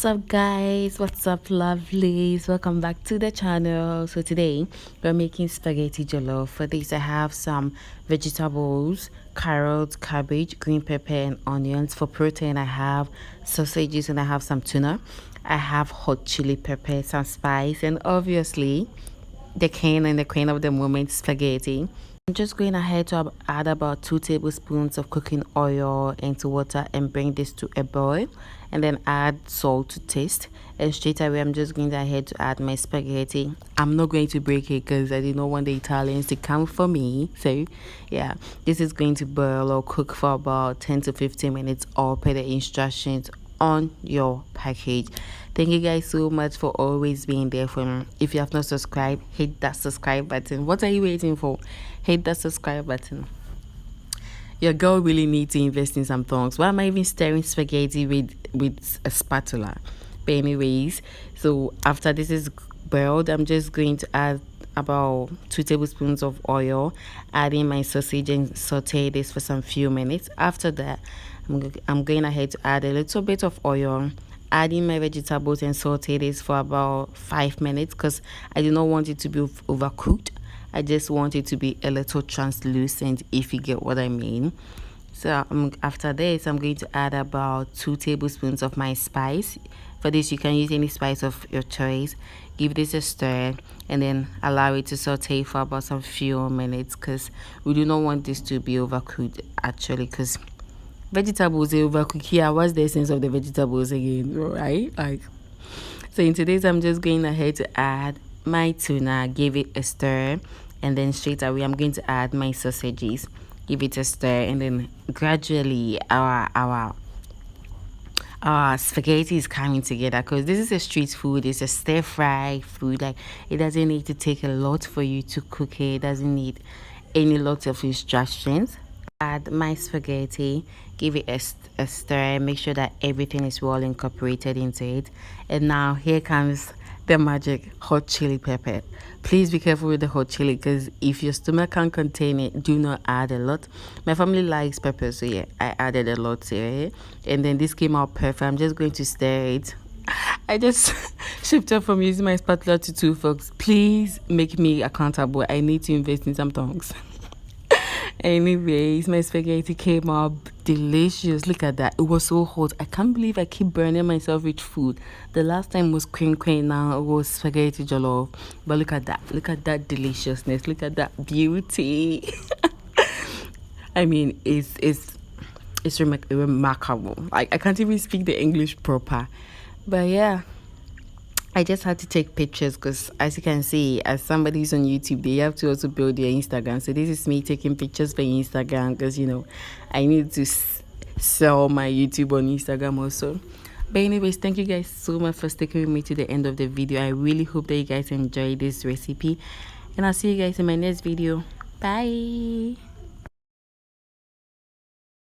What's up, guys? What's up, lovelies? Welcome back to the channel. So today we're making spaghetti jollof. For this I have some vegetables, carrots, cabbage, green pepper and onions. For protein I have sausages and I have some tuna. I have hot chili pepper, some spice, and obviously the king and the queen of the moment, spaghetti. I'm just going ahead to add about 2 tablespoons of cooking oil into water and bring this to a boil, and then add salt to taste. And straight away I'm just going ahead to add my spaghetti. I'm not going to break it because I did not want the Italians to come for me. So yeah, this is going to boil or cook for about 10 to 15 minutes, all per the instructions on your package. Thank you guys so much for always being there for me. If you have not subscribed, hit that subscribe button. What are you waiting for? Hit that subscribe button. Your girl really needs to invest in some thongs. Why am I even stirring spaghetti with a spatula? But anyways, so after this is boiled, I'm just going to add about 2 tablespoons of oil, adding my sausage and saute this for some few minutes. After that, I'm going ahead to add a little bit of oil, adding my vegetables and saute this for about 5 minutes because I do not want it to be overcooked. I just want it to be a little translucent, if you get what I mean. So after this, I'm going to add about 2 tablespoons of my spice. For this, you can use any spice of your choice. Give this a stir and then allow it to saute for about some few minutes because we do not want this to be overcooked actually, because vegetables are overcooked here. What's the essence of the vegetables again, right? Like, so in today's, I'm just going ahead to add my tuna, give it a stir, and then straight away I'm going to add my sausages, give it a stir, and then gradually our spaghetti is coming together because this is a street food. It's a stir fry food. Like, it doesn't need to take a lot for you to cook it. It doesn't need any lot of instructions. Add my spaghetti, give it a stir, make sure that everything is well incorporated into it. And now here comes the magic: hot chili pepper. Please be careful with the hot chili because if your stomach can't contain it, do not add a lot. My family likes pepper, so yeah, I added a lot to it, and then this came out perfect. I'm just going to stir it. I just shifted from using my spatula to 2 forks. Please make me accountable. I need to invest in some tongs. Anyways, my spaghetti came out delicious. Look at that. It was so hot. I can't believe I keep burning myself with food. The last time was cream, now it was spaghetti jollof. But look at that. Look at that deliciousness. Look at that beauty. I mean, it's remarkable. Like, I can't even speak the English proper. But yeah, I just had to take pictures because, as you can see, as somebody who's on YouTube, they have to also build their Instagram. So this is me taking pictures for Instagram because, you know, I need to sell my YouTube on Instagram also. But anyways, thank you guys so much for sticking with me to the end of the video. I really hope that you guys enjoyed this recipe. And I'll see you guys in my next video. Bye.